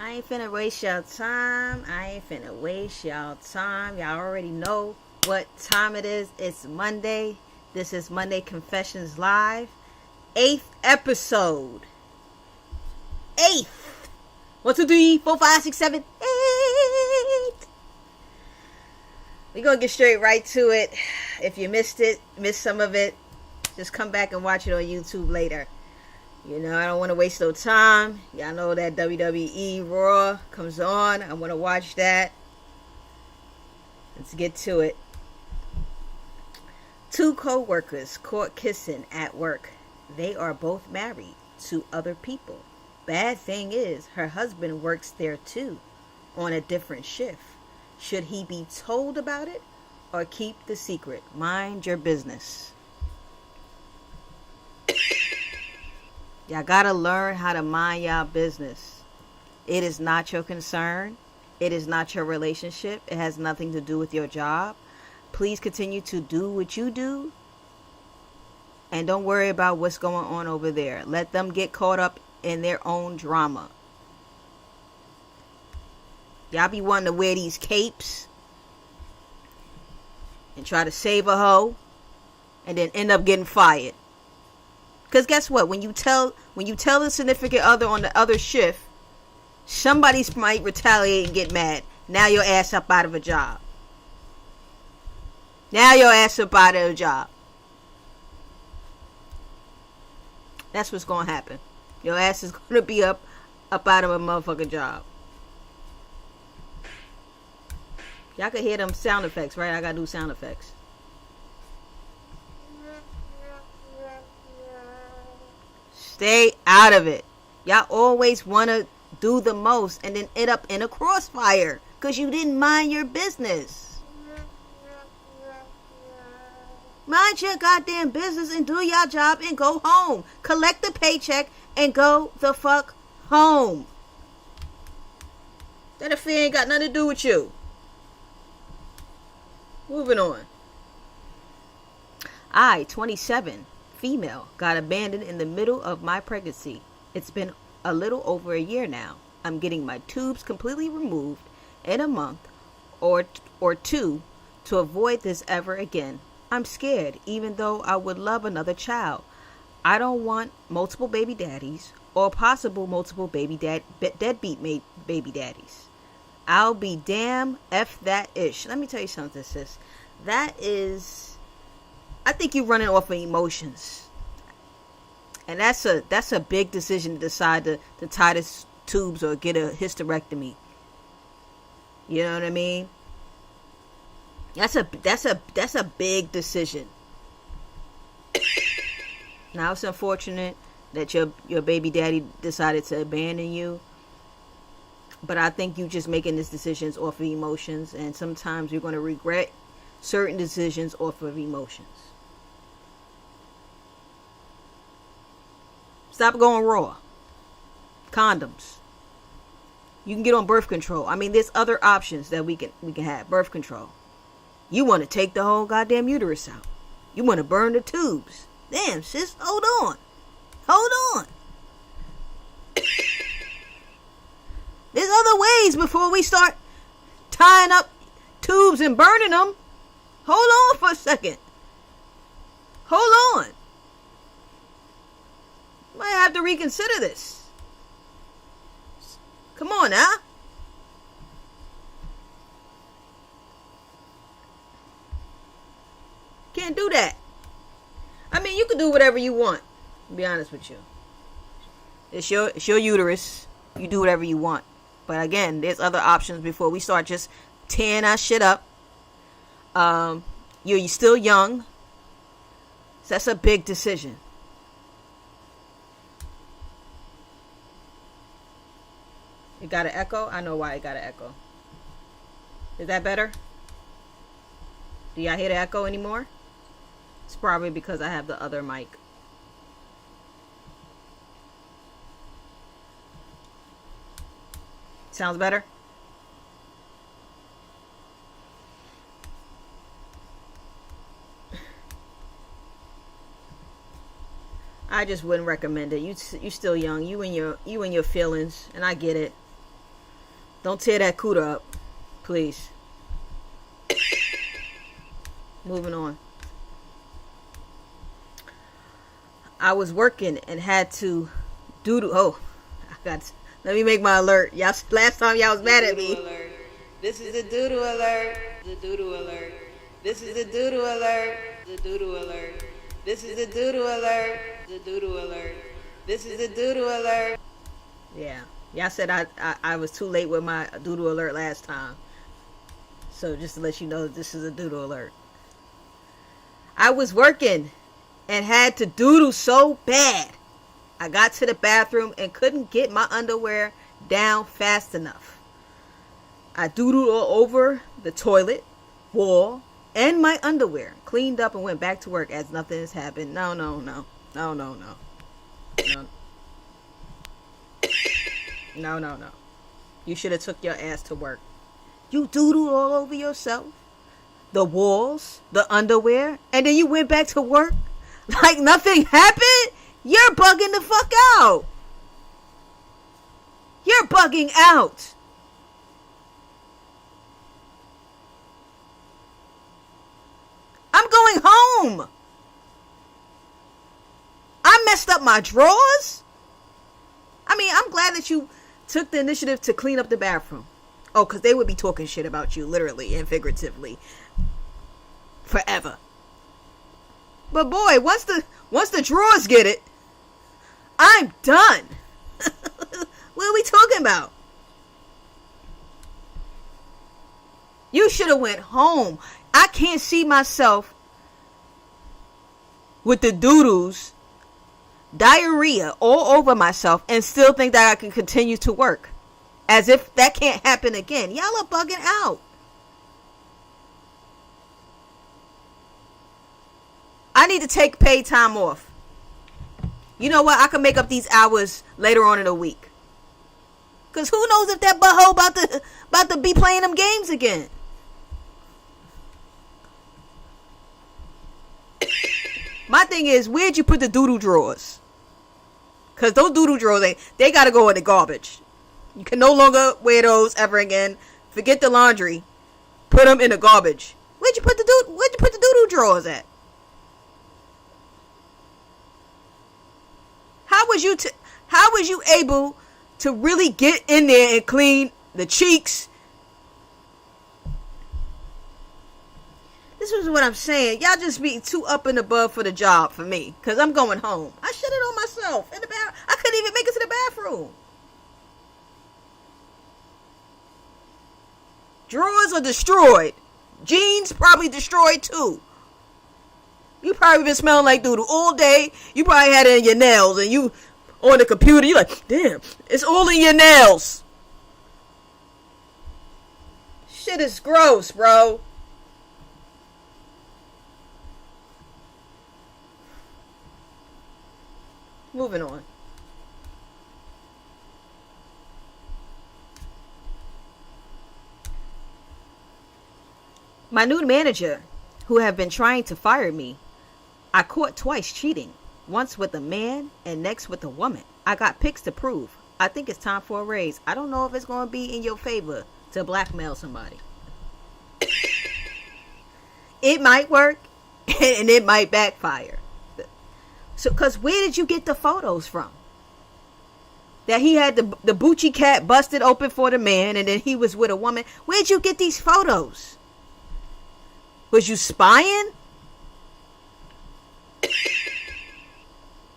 I ain't finna waste y'all time. Y'all already know what time it is. It's Monday. This is Monday Confessions Live. 8th episode. 8th. 1, 2, 3, 4, 5, 6, 7, 8. We're gonna get straight right to it. If you missed some of it, just come back and watch it on YouTube later. You know, I don't want to waste no time. Y'all know that WWE Raw comes on. I want to watch that. Let's get to it. 2 co-workers caught kissing at work. They are both married to other people. Bad thing is, her husband works there too, on a different shift. Should he be told about it or keep the secret? Mind your business. Y'all gotta learn how to mind y'all business. It is not your concern. It is not your relationship. It has nothing to do with your job. Please continue to do what you do. And don't worry about what's going on over there. Let them get caught up in their own drama. Y'all be wanting to wear these capes and try to save a hoe and then end up getting fired. Because guess what? When you tell the significant other on the other shift, somebody might retaliate and get mad. Now your ass up out of a job. That's what's going to happen. Your ass is going to be up out of a motherfucking job. Y'all can hear them sound effects, right? I got to do sound effects. Stay out of it. Y'all always want to do the most and then end up in a crossfire because you didn't mind your business. Mind your goddamn business and do your job and go home. Collect the paycheck and go the fuck home. That affair ain't got nothing to do with you. Moving on. 27. Female got abandoned in the middle of my pregnancy. It's been a little over a year now. I'm getting my tubes completely removed in a month or two to avoid this ever again. I'm scared, even though I would love another child. I don't want multiple baby daddies or possible multiple deadbeat baby daddies. I'll be damn F that ish. Let me tell you something, sis. I think you're running off of emotions. And that's a big decision to decide to tie the tubes or get a hysterectomy. You know what I mean? That's a big decision. Now it's unfortunate that your baby daddy decided to abandon you. But I think you just making these decisions off of emotions, and sometimes you're going to regret certain decisions off of emotions. Stop going raw. Condoms. You can get on birth control. I mean, there's other options that we can have. Birth control. You want to take the whole goddamn uterus out. You want to burn the tubes. Damn, sis, hold on. There's other ways before we start tying up tubes and burning them. Hold on for a second. Hold on. Might have to reconsider this. Come on now. Can't do that. I mean, you can do whatever you want. To be honest with you. It's your uterus. You do whatever you want. But again, there's other options before we start just tearing our shit up. You're still young. So that's a big decision. It got an echo? I know why it got an echo. Is that better? Do y'all hear the echo anymore? It's probably because I have the other mic. Sounds better? I just wouldn't recommend it. You still young. You and your feelings, and I get it. Don't tear that cooter up, please. Moving on. I was working and had to doodle. Oh, let me make my alert. Y'all, last time y'all was mad at me. Alert. This is the doodle alert. The doodle alert. This is the doodle alert. The doodle alert. This is the doodle alert. The doodle alert. This is the doodle alert. Yeah. Y'all said I was too late with my doodle alert last time. So just to let you know, this is a doodle alert. I was working and had to doodle so bad. I got to the bathroom and couldn't get my underwear down fast enough. I doodled all over the toilet, wall, and my underwear. Cleaned up and went back to work as nothing has happened. No. No. You should have took your ass to work. You doodled all over yourself, the walls, the underwear, and then you went back to work like nothing happened? You're bugging the fuck out. You're bugging out. I'm going home. I messed up my drawers. I mean, I'm glad that you took the initiative to clean up the bathroom. Oh, because they would be talking shit about you, literally and figuratively, forever. But boy, once the drawers get it, I'm done. What are we talking about? You should have went home. I can't see myself with the doodles, diarrhea all over myself, and still think that I can continue to work. As if that can't happen again. Y'all are bugging out. I need to take paid time off. You know what? I can make up these hours later on in the week. Because who knows if that butthole about to be playing them games again. My thing is, where'd you put the doodle drawers? Because those doodle drawers, they got to go in the garbage. You can no longer wear those ever again. Forget the laundry. Put them in the garbage. Where'd you put the doodle drawers at? How was you able to really get in there and clean the cheeks? This is what I'm saying. Y'all just be too up and above for the job for me. Because I'm going home. I shut it on myself in the bathroom. I couldn't even make it to the bathroom. Drawers are destroyed. Jeans probably destroyed too. You probably been smelling like doodle all day. You probably had it in your nails, and you on the computer, you like, damn, it's all in your nails. Shit is gross, bro. Moving on. My new manager, who have been trying to fire me, I caught twice cheating. Once with a man and next with a woman. I got pics to prove. I think it's time for a raise. I don't know if it's going to be in your favor to blackmail somebody. It might work and it might backfire. So, because where did you get the photos from? That he had the Bucci cat busted open for the man and then he was with a woman. Where'd you get these photos? Was you spying?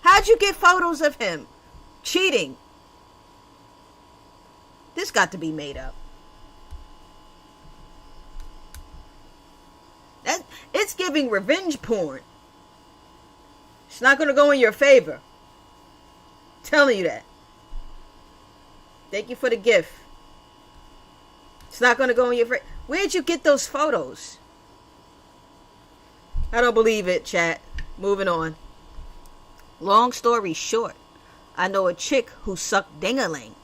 How'd you get photos of him cheating? This got to be made up. It's giving revenge porn. It's not going to go in your favor. I'm telling you that. Thank you for the gift. It's not going to go in your favor. Where'd you get those photos? I don't believe it, chat. Moving on. Long story short, I know a chick who sucked ding-a-ling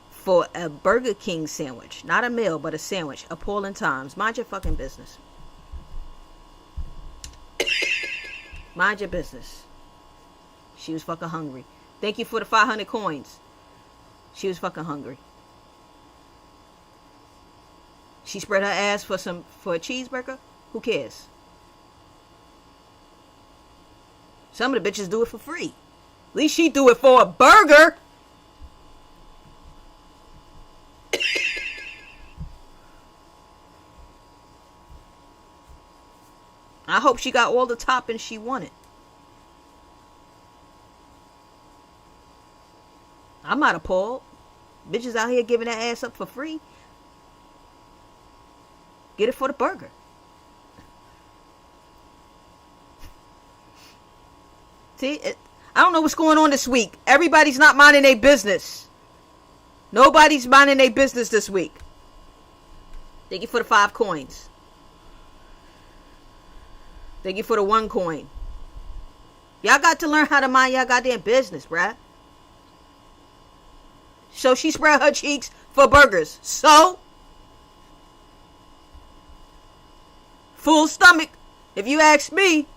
for a Burger King sandwich. Not a meal, but a sandwich. Appalling times. Mind your fucking business. Mind your business. She was fucking hungry. Thank you for the 500 coins. She was fucking hungry. She spread her ass for a cheeseburger. Who cares? Some of the bitches do it for free. At least she do it for a burger. I hope she got all the toppings she wanted. I'm not appalled. Bitches out here giving that ass up for free. Get it for the burger. See, I don't know what's going on this week. Everybody's not minding their business. Nobody's minding their business this week. Thank you for the 5 coins. Thank you for the 1 coin. Y'all got to learn how to mind y'all goddamn business, bruh. So she spread her cheeks for burgers. So? Full stomach, if you ask me.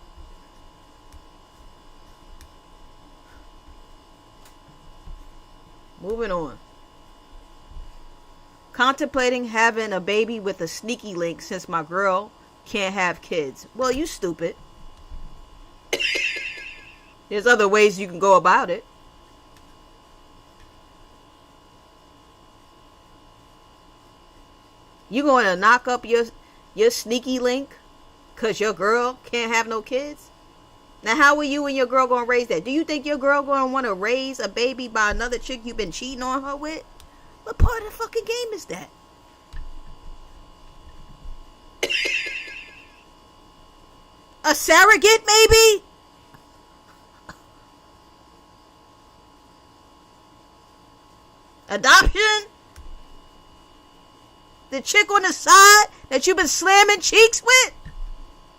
Moving on. Contemplating having a baby with a sneaky link since my girl can't have kids. Well, you stupid. There's other ways you can go about it. You going to knock up your sneaky link because your girl can't have no kids? Now, how are you and your girl going to raise that? Do you think your girl going to want to raise a baby by another chick you've been cheating on her with? What part of the fucking game is that? A surrogate, maybe? Adoption? The chick on the side that you've been slamming cheeks with?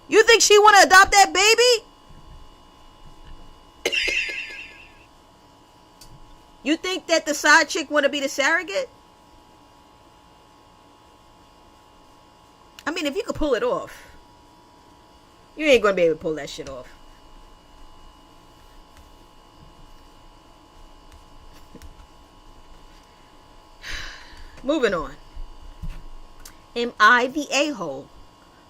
You think she want to adopt that baby? You think that the side chick want to be the surrogate? I mean, if you could pull it off. You ain't going to be able to pull that shit off. Moving on. Am I the a-hole?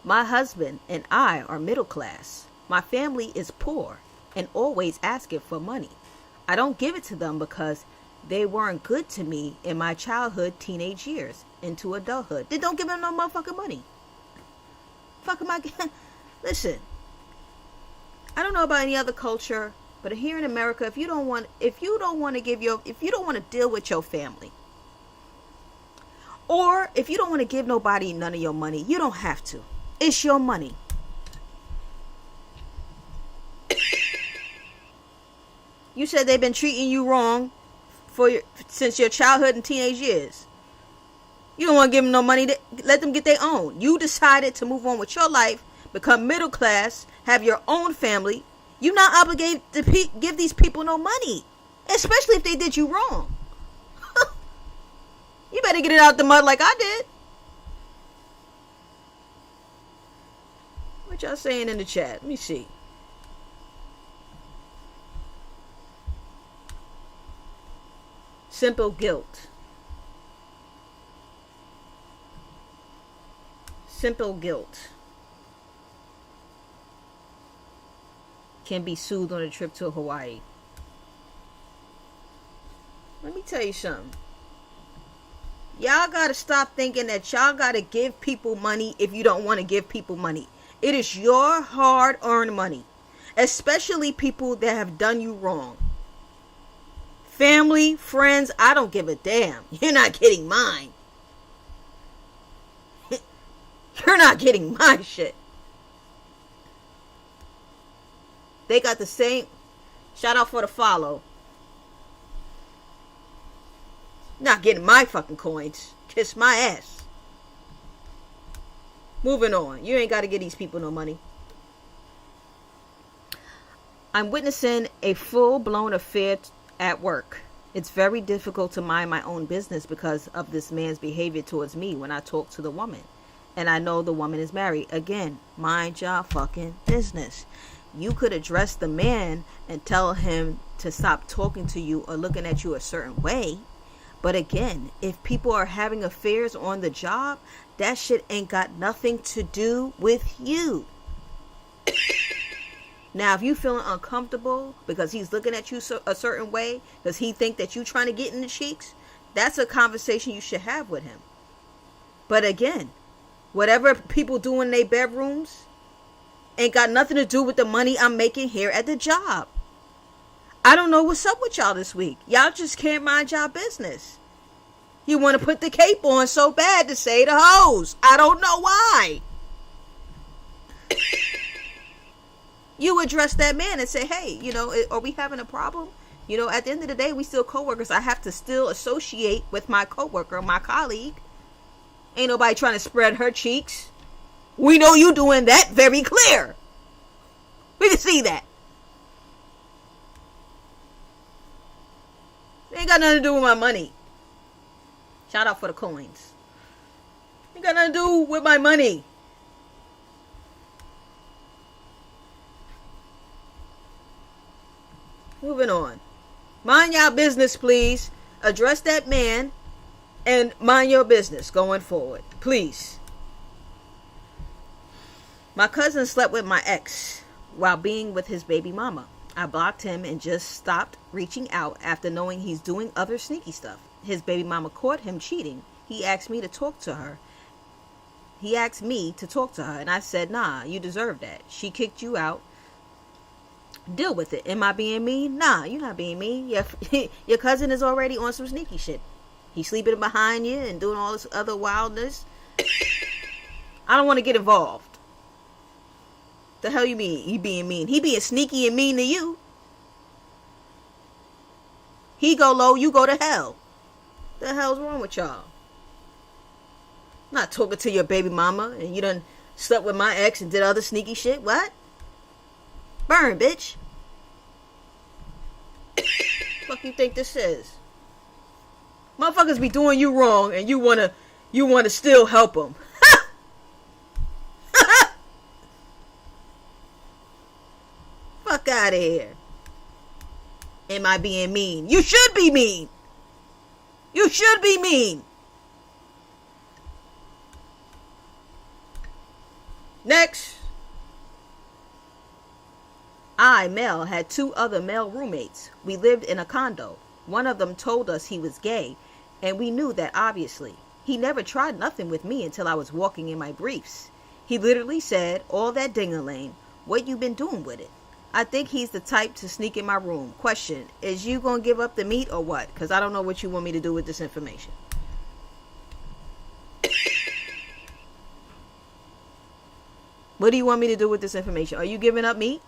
My husband and I are middle class. My family is poor and always asking for money. I don't give it to them because they weren't good to me in my childhood, teenage years, into adulthood. Then don't give them no motherfucking money. Fuck am I? Listen, I don't know about any other culture, but here in America, if you don't want to deal with your family, or if you don't want to give nobody none of your money, you don't have to. It's your money. You said they've been treating you wrong since your childhood and teenage years. You don't want to give them no money. Let them get their own. You decided to move on with your life, become middle class, have your own family. You're not obligated to give these people no money, especially if they did you wrong. You better get it out the mud like I did. What y'all saying in the chat? Let me see. Simple guilt. Simple guilt can be soothed on a trip to Hawaii. Let me tell you something. Y'all gotta stop thinking that y'all gotta give people money if you don't want to give people money. It is your hard-earned money, especially people that have done you wrong. Family, friends, I don't give a damn. You're not getting mine. You're not getting my shit. They got the same. Shout out for the follow. Not getting my fucking coins. Kiss my ass. Moving on. You ain't got to give these people no money. I'm witnessing a full-blown affair at work. It's very difficult to mind my own business because of this man's behavior towards me when I talk to the woman. And I know the woman is married. Again, mind your fucking business. You could address the man and tell him to stop talking to you or looking at you a certain way. But again, if people are having affairs on the job, that shit ain't got nothing to do with you. Now, if you feeling uncomfortable because he's looking at you a certain way, because he think that you trying to get in the cheeks, that's a conversation you should have with him. But again, whatever people do in their bedrooms ain't got nothing to do with the money I'm making here at the job. I don't know what's up with y'all this week. Y'all just can't mind y'all business. You want to put the cape on so bad to say the hoes. I don't know why. You address that man and say, hey, are we having a problem? At the end of the day, we still coworkers. I have to still associate with my coworker, my colleague. Ain't nobody trying to spread her cheeks. We know you doing that very clear. We can see that. It ain't got nothing to do with my money. Shout out for the coins. Ain't got nothing to do with my money. Moving on. Mind y'all business, please. Address that man and mind your business going forward. Please. My cousin slept with my ex while being with his baby mama. I blocked him and just stopped reaching out after knowing he's doing other sneaky stuff. His baby mama caught him cheating. He asked me to talk to her. And I said, nah, you deserve that. She kicked you out. Deal with it. Am I being mean? Nah, you're not being mean. Your cousin is already on some sneaky shit. He's sleeping behind you and doing all this other wildness. I don't want to get involved. The hell you mean? He being mean. He being sneaky and mean to you. He go low, you go to hell. The hell's wrong with y'all? I'm not talking to your baby mama and you done slept with my ex and did other sneaky shit. What? Burn, bitch. Fuck you think this is? Motherfuckers be doing you wrong and you wanna still help them. Fuck out of here. Am I being mean? You should be mean. You should be mean. Next. I, Mel, had 2 other male roommates. We lived in a condo. One of them told us he was gay, and we knew that obviously. He never tried nothing with me until I was walking in my briefs. He literally said, all that ding-a-ling, what you been doing with it? I think he's the type to sneak in my room. Question, is you gonna give up the meat or what? Because I don't know what you want me to do with this information. What do you want me to do with this information? Are you giving up meat?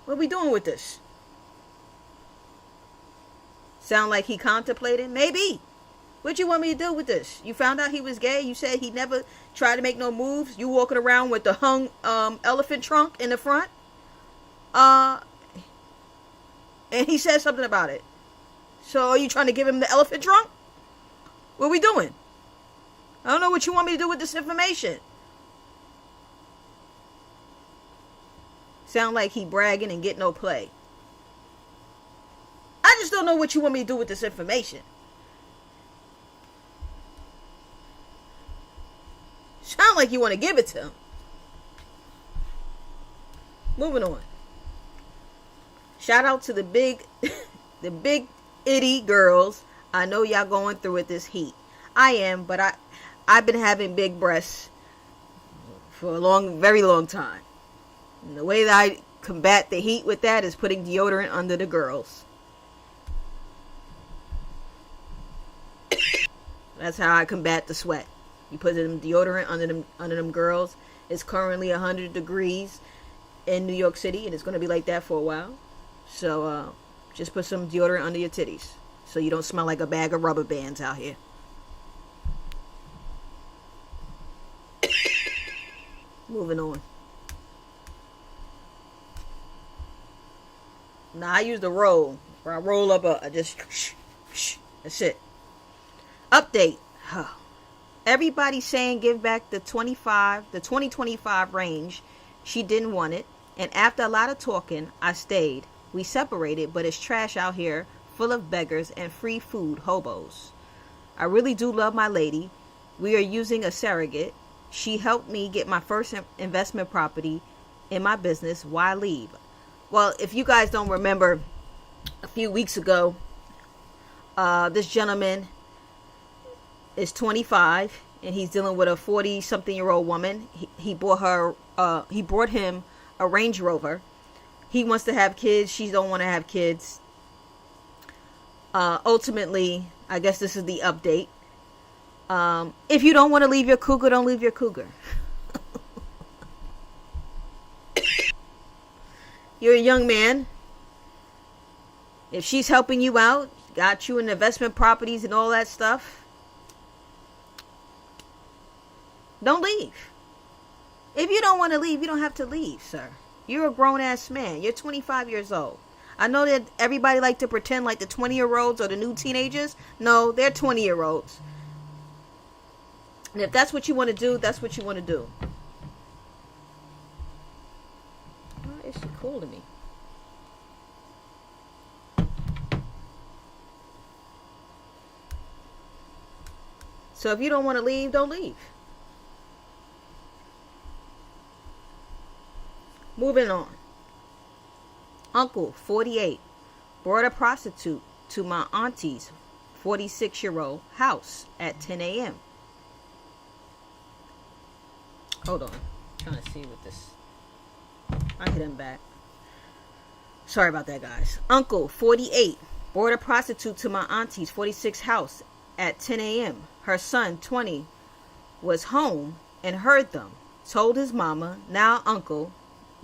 What are we doing with this? Sound like he contemplated? Maybe. What you want me to do with this? You found out he was gay. You said he never tried to make no moves. You walking around with the hung elephant trunk in the front. And he said something about it. So are you trying to give him the elephant trunk? What are we doing? I don't know what you want me to do with this information. Sound like he bragging and get no play. I just don't know what you want me to do with this information. Sound like you want to give it to him. Moving on. Shout out to the big itty girls. I know y'all going through it this heat. I am, but I've been having big breasts for a very long time. And the way that I combat the heat with that is putting deodorant under the girls. That's how I combat the sweat. You put them deodorant under them girls. It's currently 100 degrees in New York City, and it's going to be like that for a while. So just put some deodorant under your titties so you don't smell like a bag of rubber bands out here. Moving on. Now I use the roll. Where I roll up that's it. Update. Everybody's saying give back the 2025 range. She didn't want it. And after a lot of talking, I stayed. We separated, but it's trash out here, full of beggars and free food hobos. I really do love my lady. We are using a surrogate. She helped me get my first investment property in my business. Why leave? Well, if you guys don't remember, a few weeks ago, this gentleman is 25 and he's dealing with a 40-something-year-old woman. He brought him a Range Rover. He wants to have kids. She don't want to have kids. Ultimately, I guess this is the update. If you don't want to leave your cougar, don't leave your cougar. You're a young man. If she's helping you out, got you in investment properties and all that stuff, don't leave. If you don't want to leave, you don't have to leave, sir. You're a grown-ass man. You're 25 years old. I know that everybody like to pretend like the 20-year-olds or the new teenagers. No, they're 20-year-olds. And if that's what you want to do, that's what you want to do. Why is she calling me? So if you don't want to leave, don't leave. Moving on. Uncle, 48, brought a prostitute to my auntie's 46-year-old house at 10 a.m. Hold on. I'm trying to see what this... I hit him back. Sorry about that, guys. Uncle, 48, brought a prostitute to my auntie's 46 house at 10 a.m. Her son, 20, was home and heard them. Told his mama, now uncle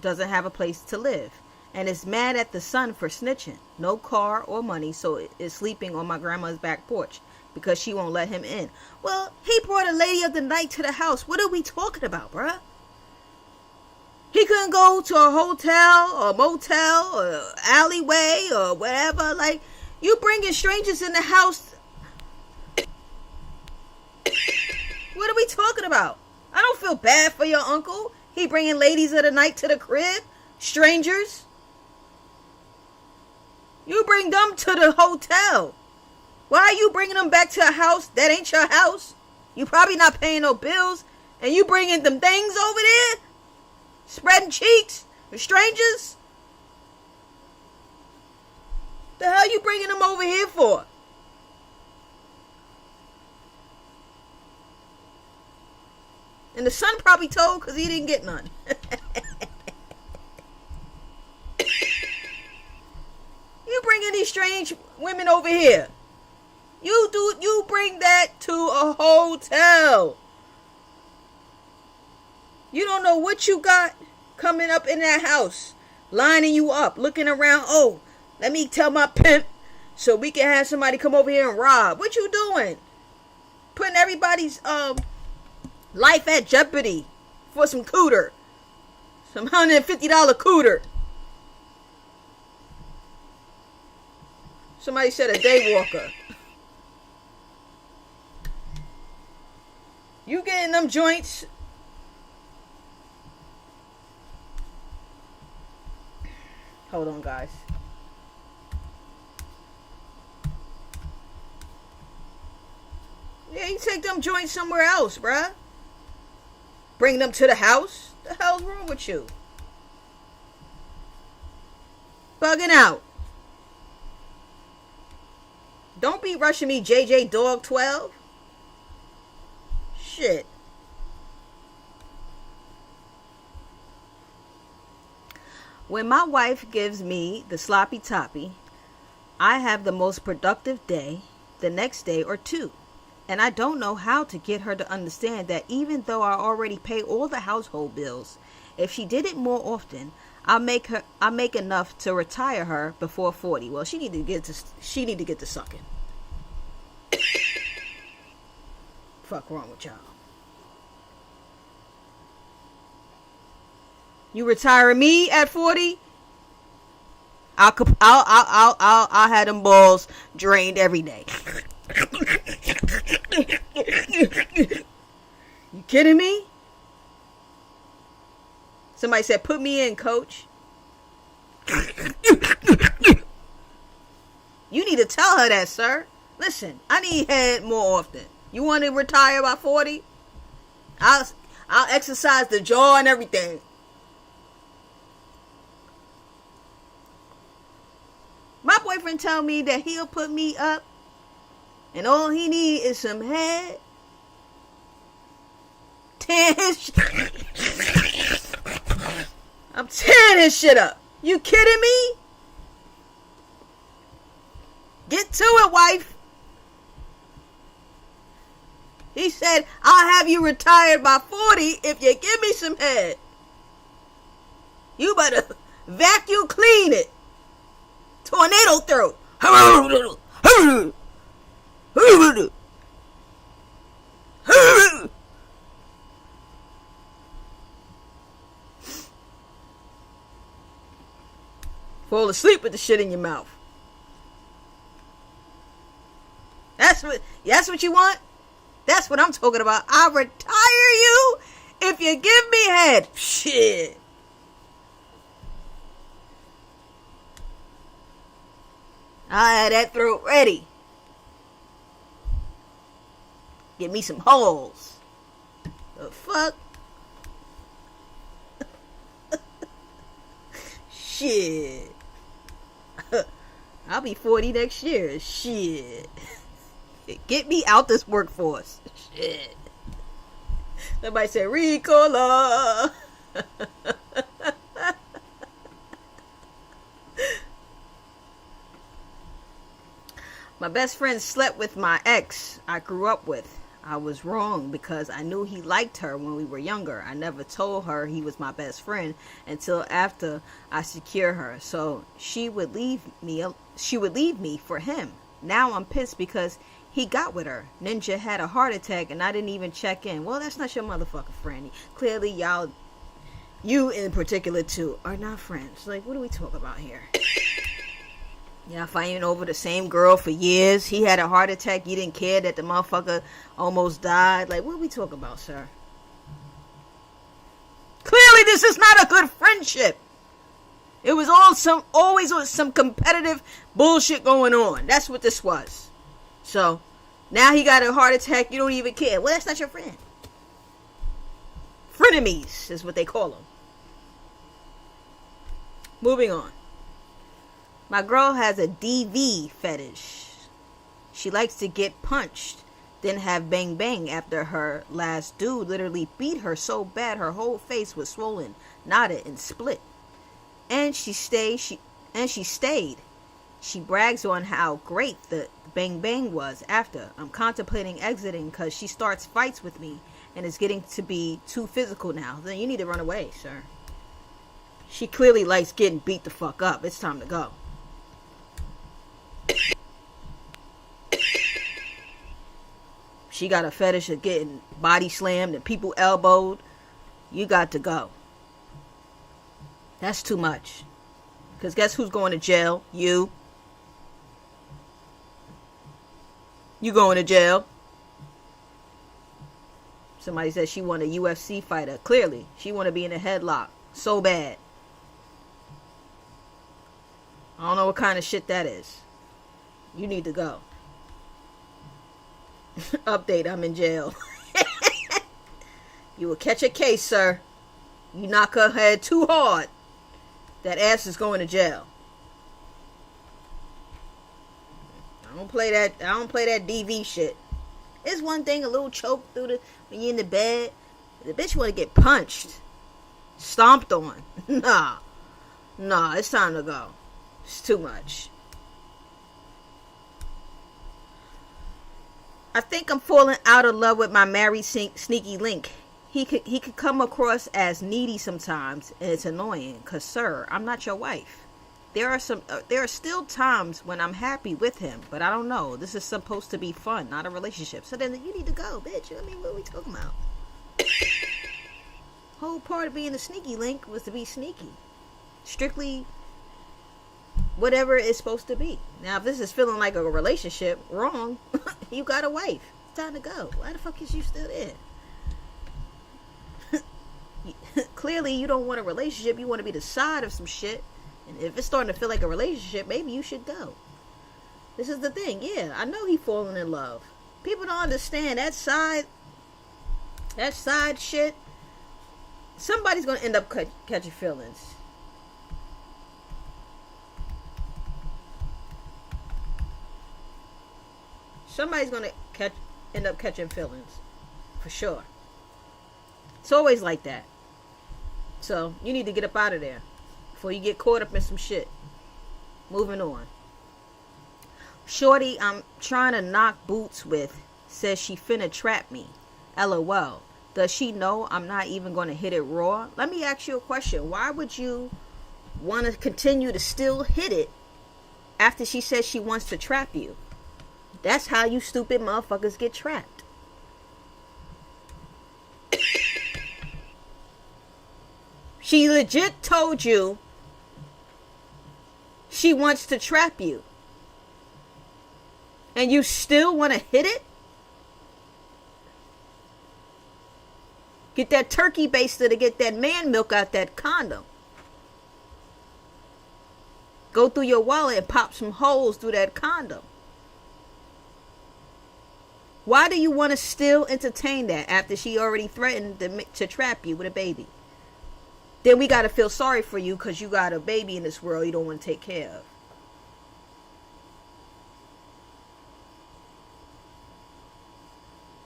doesn't have a place to live. And is mad at the son for snitching. No car or money, so is sleeping on my grandma's back porch because she won't let him in. Well, he brought a lady of the night to the house. What are we talking about, bruh? He couldn't go to a hotel or motel or alleyway or whatever. Like, you bringing strangers in the house. What are we talking about? I don't feel bad for your uncle. He bringing ladies of the night to the crib. Strangers. You bring them to the hotel. Why are you bringing them back to a house that ain't your house? You probably not paying no bills. And you bringing them things over there? Spreading cheeks with strangers? The hell you bringing them over here for? And the son probably told because he didn't get none. You bringing these strange women over here. You bring that to a hotel. You don't know what you got coming up in that house. Lining you up, looking around. Oh, let me tell my pimp so we can have somebody come over here and rob. What you doing? Putting everybody's life at jeopardy for some cooter. Some $150 cooter. Somebody said a day walker. You getting them joints? Hold on, guys. Yeah, you take them joints somewhere else, bruh. Bring them to the house? The hell's wrong with you? Bugging out. Don't be rushing me, JJ Dog 12. Shit. When my wife gives me the sloppy toppy, I have the most productive day the next day or two. And I don't know how to get her to understand that even though I already pay all the household bills, if she did it more often, I'll make enough to retire her before 40. Well, she need to get to sucking. Fuck wrong with y'all. You retiring me at 40? I'll have them balls drained every day. You kidding me? Somebody said, put me in, coach. You need to tell her that, sir. Listen, I need head more often. You want to retire by 40? I'll exercise the jaw and everything. My boyfriend tell me that he'll put me up and all he need is some head. I'm tearing his shit up. You kidding me? Get to it, wife. He said, I'll have you retired by 40 if you give me some head. You better vacuum clean it. Tornado throat. Fall asleep with the shit in your mouth. That's what you want? That's what I'm talking about. I'll retire you if you give me head. Shit. I had that throat ready. Give me some holes. The fuck? Shit. I'll be 40 next year. Shit. Get me out this workforce. Shit. Somebody said, Ricola. My best friend slept with my ex I grew up with. I was wrong because I knew he liked her when we were younger. I never told her he was my best friend until after I secured her. So she would leave me for him. Now I'm pissed because he got with her. Ninja had a heart attack and I didn't even check in. Well, that's not your motherfucking friend. Clearly you in particular too, are not friends. Like, what are we talking about here? Y'all fighting over the same girl for years. He had a heart attack. You didn't care that the motherfucker almost died. Like, what are we talking about, sir? Clearly, this is not a good friendship. It was always some competitive bullshit going on. That's what this was. So, now he got a heart attack. You don't even care. Well, that's not your friend. Frenemies is what they call them. Moving on. My girl has a DV fetish. She likes to get punched, then have bang bang after her last dude literally beat her so bad her whole face was swollen, knotted, and split. And she stayed. She brags on how great the bang bang was after. I'm contemplating exiting because she starts fights with me and it's getting to be too physical now. Then you need to run away, sir. She clearly likes getting beat the fuck up. It's time to go. She got a fetish of getting body slammed and people elbowed. You got to go. That's too much. Because guess who's going to jail? You. You going to jail. Somebody said she want a UFC fighter. Clearly, she want to be in a headlock. So bad. I don't know what kind of shit that is. You need to go. Update, I'm in jail. You will catch a case, sir. You knock her head too hard, that ass is going to jail. I don't play that DV shit. It's one thing, a little choke through when you're in the bed. The bitch want to get punched, stomped on. Nah, it's time to go. It's too much. I think I'm falling out of love with my married sneaky link. He could come across as needy sometimes, and it's annoying. Cause sir, I'm not your wife. There are still times when I'm happy with him, but I don't know. This is supposed to be fun, not a relationship. So then you need to go, bitch. I mean, what are we talking about? Whole part of being a sneaky link was to be sneaky. Strictly whatever it's supposed to be. Now, if this is feeling like a relationship, wrong. You got a wife. It's time to go. Why the fuck is you still there? Clearly clearly you don't want a relationship. You want to be the side of some shit. And if it's starting to feel like a relationship, maybe you should go. This is the thing. Yeah, I know he falling in love. People don't understand that side shit. Somebody's going to end up catching feelings. Somebody's going to end up catching feelings. For sure. It's always like that. So, you need to get up out of there before you get caught up in some shit. Moving on. Shorty I'm trying to knock boots with says she finna trap me. LOL. Does she know I'm not even going to hit it raw? Let me ask you a question. Why would you want to continue to still hit it after she says she wants to trap you? That's how you stupid motherfuckers get trapped. She legit told you she wants to trap you. And you still want to hit it? Get that turkey baster to get that man milk out that condom. Go through your wallet and pop some holes through that condom. Why do you want to still entertain that after she already threatened to trap you with a baby? Then we got to feel sorry for you because you got a baby in this world you don't want to take care of.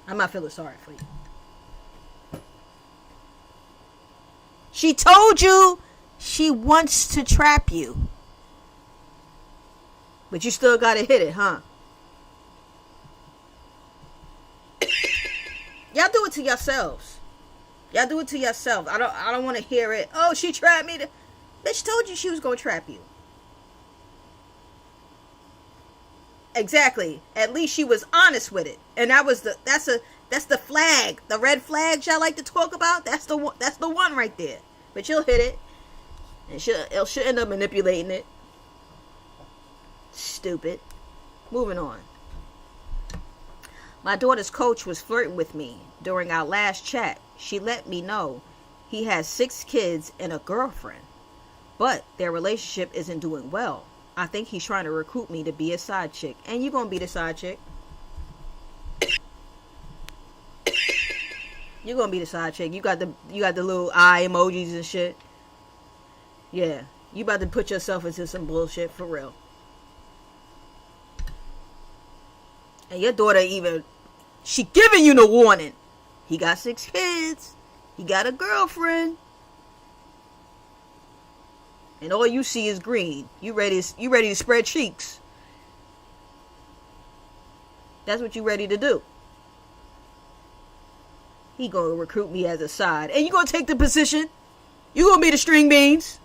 I'm not feeling sorry for you. She told you she wants to trap you. But you still got to hit it, huh? Y'all do it to yourselves. Y'all do it to yourself. I don't want to hear it. Oh, she trapped me. Bitch told you she was going to trap you. Exactly. At least she was honest with it. And that's the flag. The red flags y'all like to talk about. That's the one right there. But you'll hit it. And she'll end up manipulating it. Stupid. Moving on. My daughter's coach was flirting with me during our last chat. She let me know he has 6 kids and a girlfriend, but their relationship isn't doing well. I think he's trying to recruit me to be a side chick. And you gonna be the side chick. You're gonna be the side chick. You got the little eye emojis and shit. Yeah, you about to put yourself into some bullshit for real. And your daughter she giving you the warning. He got 6 kids. He got a girlfriend. And all you see is green. You ready to spread cheeks. That's what you ready to do. He gonna recruit me as a side. And you gonna take the position. You gonna be the string beans.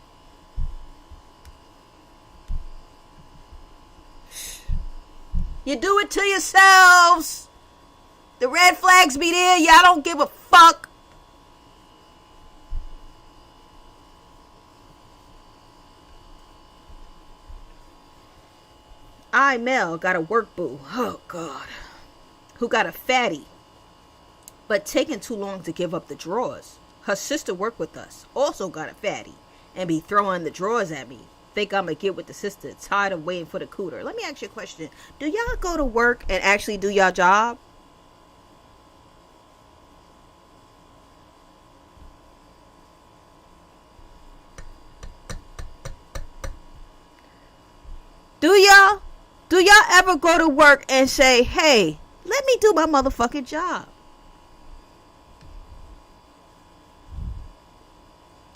You do it to yourselves. The red flags be there. Y'all don't give a fuck. Mel got a work boo. Oh, God. Who got a fatty. But taking too long to give up the drawers. Her sister worked with us. Also got a fatty. And be throwing the drawers at me. Think I'm gonna get with the sister. Tired of waiting for the cooter. Let me ask you a question. Do y'all go to work and actually do y'all job? Do y'all ever go to work and say, hey, let me do my motherfucking job?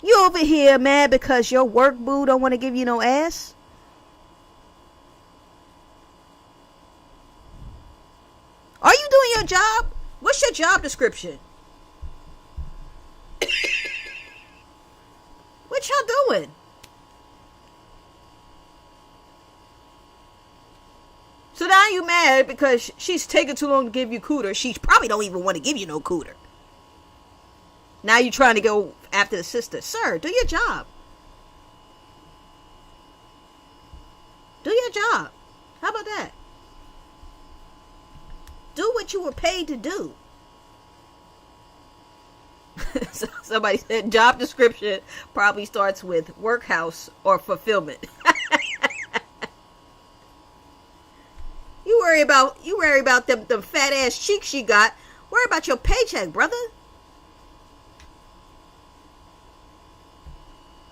You over here mad because your work boo don't want to give you no ass? Are you doing your job? What's your job description? What y'all doing? So now you mad because she's taking too long to give you cooter. She probably don't even want to give you no cooter. Now you trying to go after the sister. Sir, do your job. Do your job. How about that? Do what you were paid to do. Somebody said job description probably starts with workhouse or fulfillment. You worry about them fat ass cheeks you got. Worry about your paycheck, brother.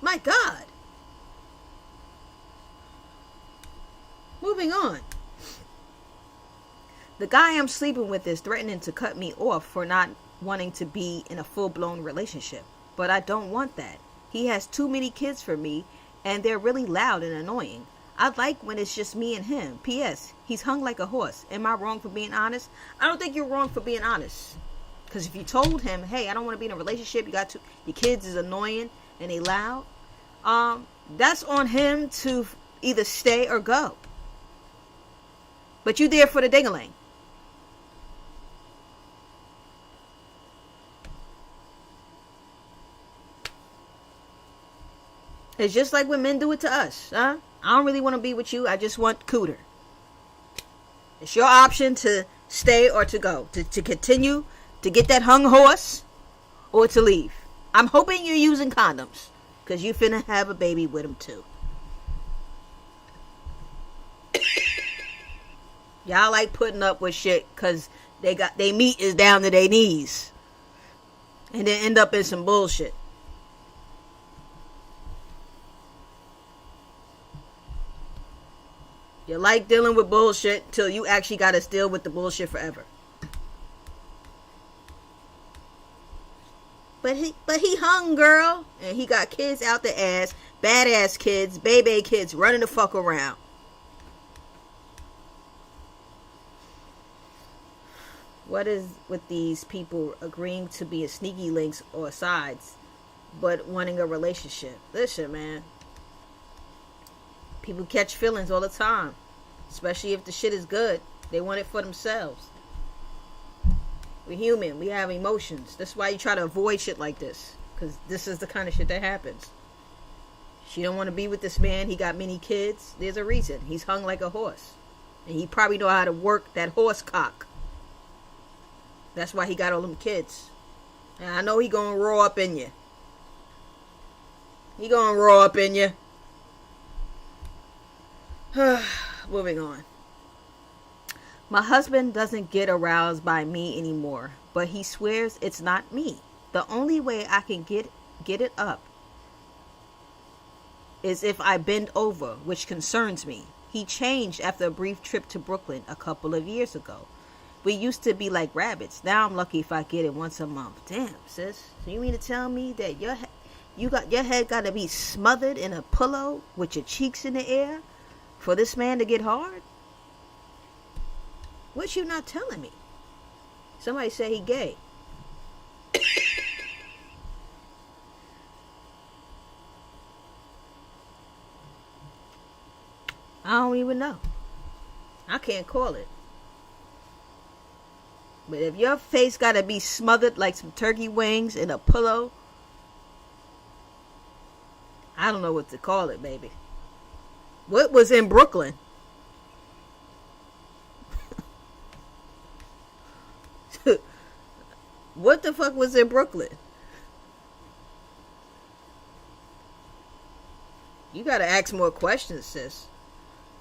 My God. Moving on. The guy I'm sleeping with is threatening to cut me off for not wanting to be in a full-blown relationship. But I don't want that. He has too many kids for me, and they're really loud and annoying. I like when it's just me and him. P.S. He's hung like a horse. Am I wrong for being honest? I don't think you're wrong for being honest. Because if you told him, hey, I don't want to be in a relationship, your kids is annoying and they loud, that's on him to either stay or go. But you there for the ding-a-ling. It's just like when men do it to us, huh? I don't really want to be with you. I just want Cougar. It's your option to stay or to go. To continue to get that hung horse or to leave. I'm hoping you're using condoms. Because you finna have a baby with him too. Y'all like putting up with shit because they meat is down to their knees. And then end up in some bullshit. You like dealing with bullshit till you actually gotta deal with the bullshit forever. But he hung, girl. And he got kids out the ass. Badass kids. Baby kids running the fuck around. What is with these people agreeing to be a sneaky links or sides, but wanting a relationship? Listen, man. People catch feelings all the time. Especially if the shit is good. They want it for themselves. We're human. We have emotions. That's why you try to avoid shit like this. Because this is the kind of shit that happens. She don't want to be with this man. He got many kids. There's a reason. He's hung like a horse. And he probably know how to work that horse cock. That's why he got all them kids. And I know he gonna roar up in you. He gonna roar up in you. Moving on. My husband doesn't get aroused by me anymore, but he swears it's not me. The only way I can get it up is if I bend over, which concerns me. He changed after a brief trip to Brooklyn a couple of years ago. We used to be like rabbits. Now I'm lucky if I get it once a month. Damn, sis. So you mean to tell me that your head got to be smothered in a pillow with your cheeks in the air for this man to get hard? What you not telling me? Somebody say he gay. I don't even know. I can't call it. But if your face gotta be smothered like some turkey wings in a pillow, I don't know what to call it, baby. What was in Brooklyn? What the fuck was in Brooklyn? You gotta ask more questions, sis.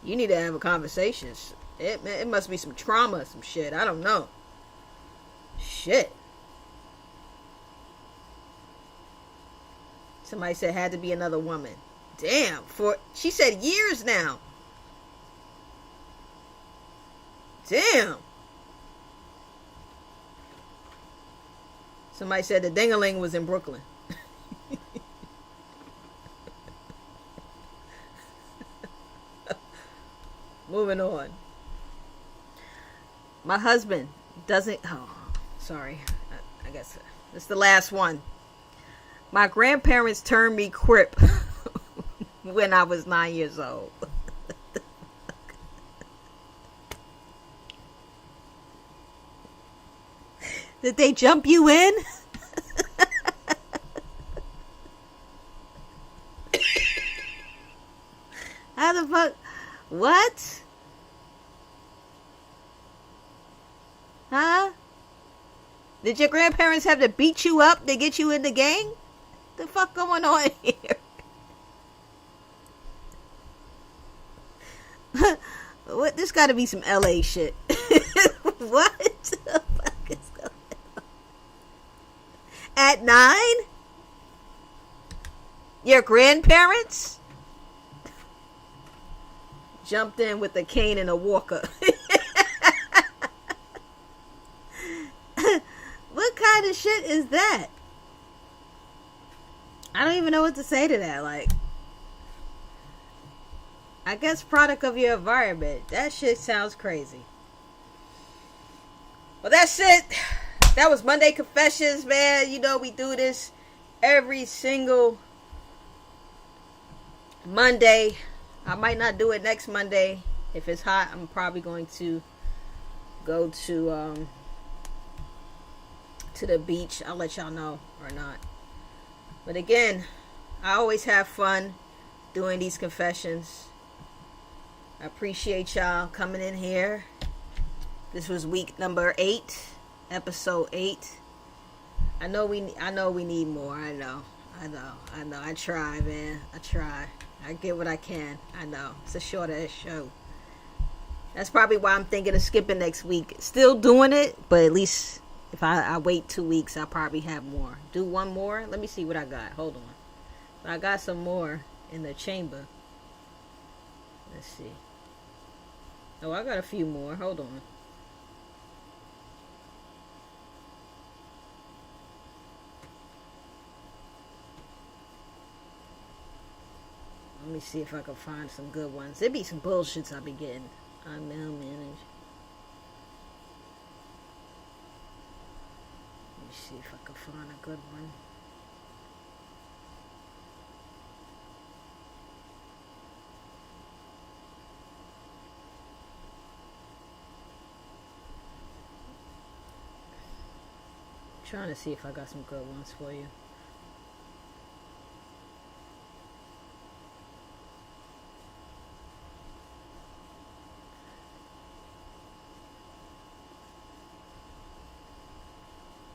You need to have a conversation. It must be some trauma, some shit. I don't know. Shit. Somebody said it had to be another woman. Damn. She said years now. Damn. Somebody said the ding-a-ling was in Brooklyn. Moving on. My husband doesn't... Oh, sorry. I guess this is the last one. My grandparents turned me crip when I was 9 years old. Did they jump you in? How the fuck? What? Huh? Did your grandparents have to beat you up to get you in the gang? The fuck going on here? What? This got to be some LA shit. What the fuck is going on? At 9? Your grandparents jumped in with a cane and a walker. What kind of shit is that? I don't even know what to say to that. Like, I guess product of your environment. That shit sounds crazy. Well, that's it. That was Monday Confessions, man. You know we do this every single Monday. I might not do it next Monday. If it's hot, I'm probably going to go to the beach. I'll let y'all know or not. But again, I always have fun doing these confessions. I appreciate y'all coming in here. This was week number 8, episode 8. I know we need more. I know. I try, man. I try. I get what I can. I know. It's a short-ass show. That's probably why I'm thinking of skipping next week. Still doing it, but at least if I wait 2 weeks, I'll probably have more. Do one more. Let me see what I got. Hold on. I got some more in the chamber. Let's see. Oh, I got a few more. Hold on. Let me see if I can find some good ones. There be some bullshits I be getting. I'm now managed. Let me see if I can find a good one. I'm trying to see if I got some good ones for you.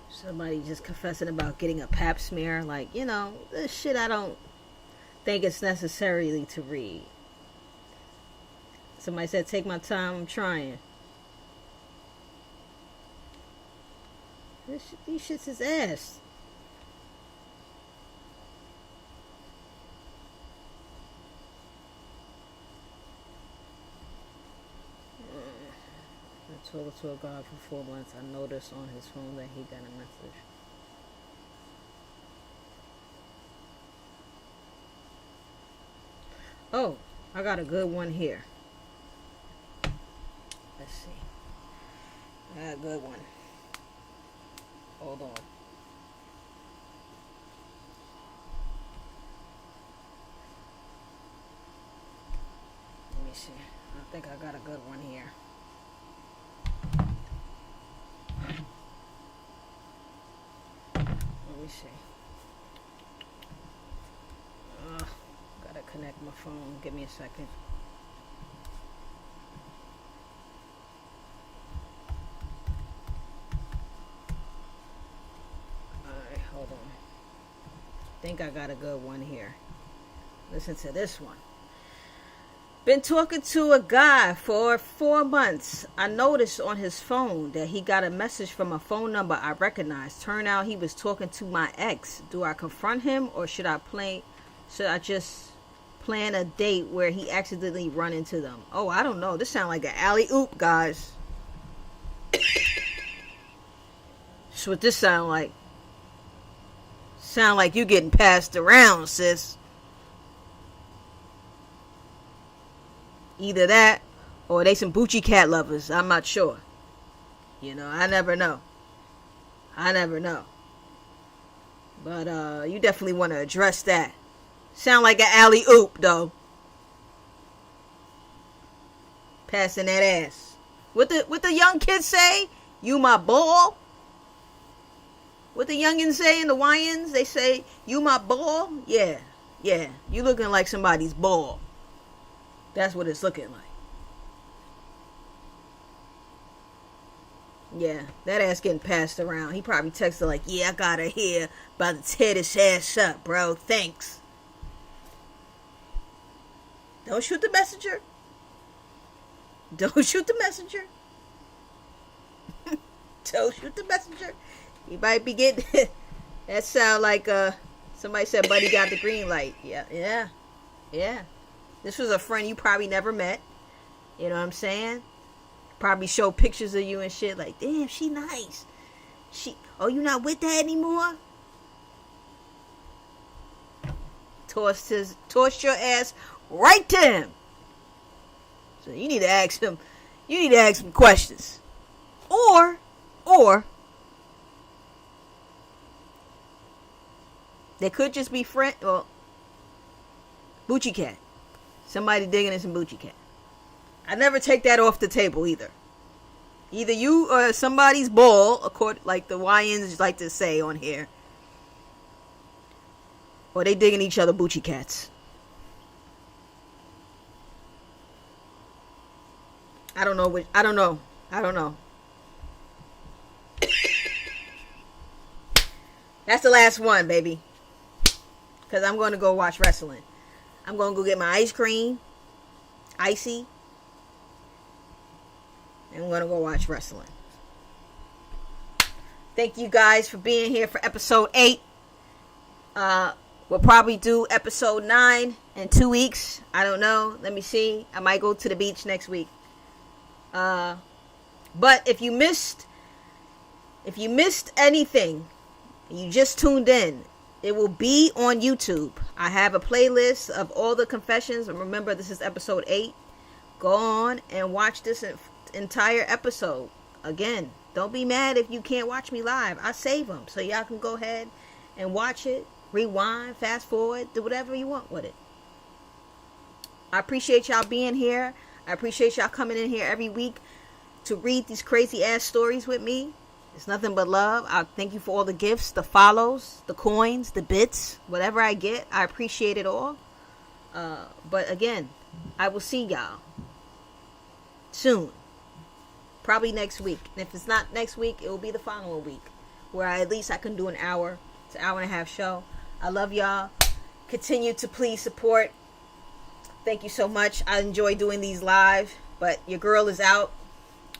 Somebody just confessing about getting a pap smear. Like, you know, this shit I don't think it's necessarily to read. Somebody said, take my time, I'm trying. These shits is ass. I talked to a guy for 4 months. I noticed on his phone that he got a message. Oh, I got a good one here. Let's see. I got a good one. Hold on. Let me see. I think I got a good one here. Let me see. Gotta connect my phone. Give me a second. Alright, hold on. I think I got a good one here. Listen to this one. Been talking to a guy for 4 months. I noticed on his phone that he got a message from a phone number I recognized. Turned out he was talking to my ex. Do I confront him or should I just plan a date where he accidentally run into them? Oh, I don't know. This sounds like an alley-oop, guys. That's what this sound like. Sound like you getting passed around, sis. Either that or they some Bucci cat lovers. I'm not sure. You know, I never know. But you definitely want to address that. Sound like an alley-oop, though. Passing that ass. What the young kids say? You my ball? What the youngins say in the YNs? They say, you my ball? Yeah. You looking like somebody's ball. That's what it's looking like. Yeah, that ass getting passed around. He probably texted like, yeah, I got her here. About to tear this ass up, bro. Thanks. Don't shoot the messenger. Don't shoot the messenger. Don't shoot the messenger. He might be getting... That sound like somebody said Buddy got the green light. Yeah. This was a friend you probably never met. You know what I'm saying? Probably show pictures of you and shit like, damn, she nice. You not with that anymore? Tossed your ass right to him. So you need to ask him. You need to ask him questions. Or they could just be friend. Well, Boochie Cat. Somebody digging in some Boochie Cat. I never take that off the table either. Either you or somebody's ball, like the YNs like to say on here, or they digging each other Boochie Cats. I don't know. That's the last one, baby. Because I'm going to go watch wrestling. I'm going to go get my ice cream. Icy. And I'm going to go watch wrestling. Thank you guys for being here for episode 8. We'll probably do episode 9 in 2 weeks. I don't know. Let me see. I might go to the beach next week. But if you missed anything, you just tuned in, it will be on YouTube. I have a playlist of all the confessions. And remember, this is episode 8. Go on and watch this entire episode. Again, don't be mad if you can't watch me live. I save them so y'all can go ahead and watch it, rewind, fast forward, do whatever you want with it. I appreciate y'all being here. I appreciate y'all coming in here every week to read these crazy ass stories with me. It's nothing but love. I thank you for all the gifts, the follows, the coins, the bits, whatever I get. I appreciate it all. But again, I will see y'all soon. Probably next week. And if it's not next week, it will be the following week, where at least I can do an hour. It's an hour and a half show. I love y'all. Continue to please support. Thank you so much. I enjoy doing these live, but your girl is out.